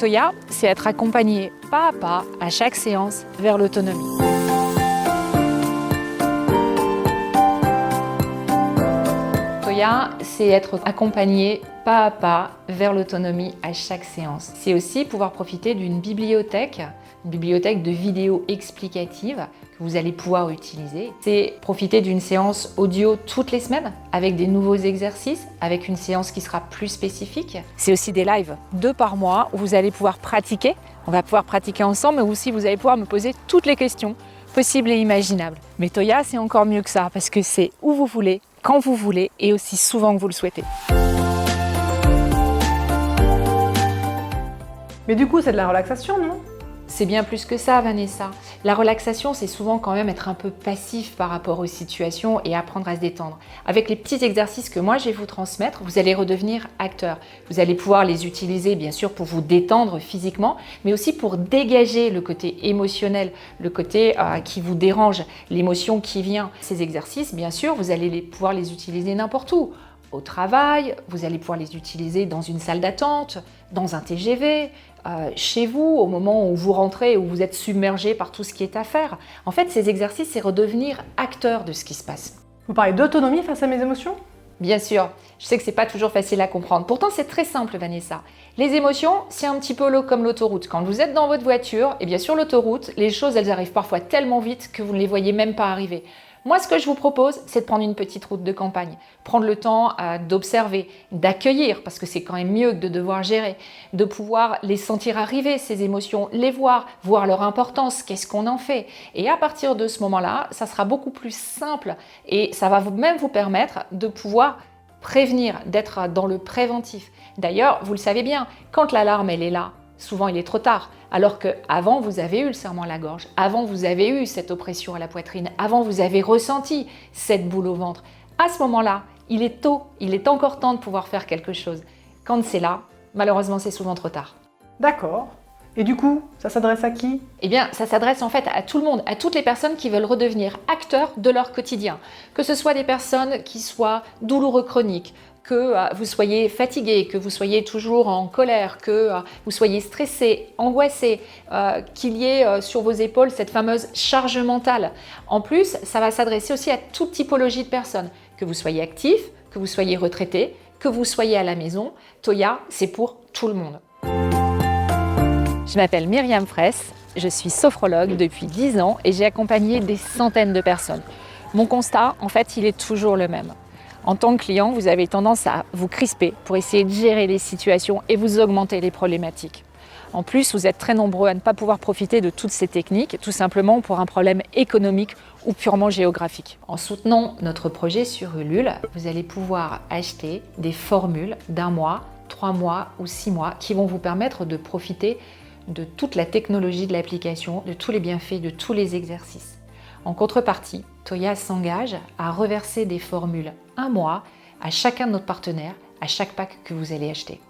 Toya, c'est être accompagné pas à pas à chaque séance vers l'autonomie. Toya, c'est être accompagné pas à pas vers l'autonomie à chaque séance. C'est aussi pouvoir profiter d'une bibliothèque de vidéos explicatives que vous allez pouvoir utiliser. C'est profiter d'une séance audio toutes les semaines avec des nouveaux exercices, avec une séance qui sera plus spécifique. C'est aussi des lives 2 par mois où vous allez pouvoir pratiquer. On va pouvoir pratiquer ensemble, mais aussi vous allez pouvoir me poser toutes les questions possibles et imaginables. Mais Toya, c'est encore mieux que ça parce que c'est où vous voulez, quand vous voulez et aussi souvent que vous le souhaitez. Mais du coup, c'est de la relaxation, non? C'est bien plus que ça, Vanessa. La relaxation, c'est souvent quand même être un peu passif par rapport aux situations et apprendre à se détendre. Avec les petits exercices que moi je vais vous transmettre, vous allez redevenir acteur. Vous allez pouvoir les utiliser bien sûr pour vous détendre physiquement, mais aussi pour dégager le côté émotionnel, le côté qui vous dérange, l'émotion qui vient. Ces exercices, bien sûr, vous allez pouvoir les utiliser n'importe où. Au travail, vous allez pouvoir les utiliser dans une salle d'attente, dans un TGV, chez vous, au moment où vous rentrez, où vous êtes submergé par tout ce qui est à faire. En fait, ces exercices, c'est redevenir acteur de ce qui se passe. Vous parlez d'autonomie face à mes émotions? Bien sûr, je sais que c'est pas toujours facile à comprendre. Pourtant, c'est très simple, Vanessa. Les émotions, c'est un petit peu comme l'autoroute. Quand vous êtes dans votre voiture, et bien sur l'autoroute, les choses, elles arrivent parfois tellement vite que vous ne les voyez même pas arriver. Moi, ce que je vous propose, c'est de prendre une petite route de campagne, prendre le temps d'observer, d'accueillir, parce que c'est quand même mieux que de devoir gérer, de pouvoir les sentir arriver, ces émotions, les voir leur importance, qu'est-ce qu'on en fait. Et à partir de ce moment-là, ça sera beaucoup plus simple et ça va même vous permettre de pouvoir prévenir, d'être dans le préventif. D'ailleurs, vous le savez bien, quand l'alarme, elle est là, souvent il est trop tard. Alors qu'avant, vous avez eu le serrement à la gorge, avant, vous avez eu cette oppression à la poitrine, avant, vous avez ressenti cette boule au ventre. À ce moment-là, il est tôt, il est encore temps de pouvoir faire quelque chose. Quand c'est là, malheureusement, c'est souvent trop tard. D'accord. Et du coup, ça s'adresse à qui? Eh bien, ça s'adresse en fait à tout le monde, à toutes les personnes qui veulent redevenir acteurs de leur quotidien. Que ce soit des personnes qui soient douloureux chroniques, que vous soyez fatigué, que vous soyez toujours en colère, que vous soyez stressé, angoissé, qu'il y ait sur vos épaules cette fameuse charge mentale. En plus, ça va s'adresser aussi à toute typologie de personnes. Que vous soyez actif, que vous soyez retraité, que vous soyez à la maison, Toya, c'est pour tout le monde. Je m'appelle Myriam Fraisse, je suis sophrologue depuis 10 ans et j'ai accompagné des centaines de personnes. Mon constat, en fait, il est toujours le même. En tant que client, vous avez tendance à vous crisper pour essayer de gérer les situations et vous augmenter les problématiques. En plus, vous êtes très nombreux à ne pas pouvoir profiter de toutes ces techniques, tout simplement pour un problème économique ou purement géographique. En soutenant notre projet sur Ulule, vous allez pouvoir acheter des formules d'1 mois, 3 mois ou 6 mois qui vont vous permettre de profiter de toute la technologie de l'application, de tous les bienfaits, de tous les exercices. En contrepartie, Toya s'engage à reverser des formules 1 mois à chacun de nos partenaires, à chaque pack que vous allez acheter.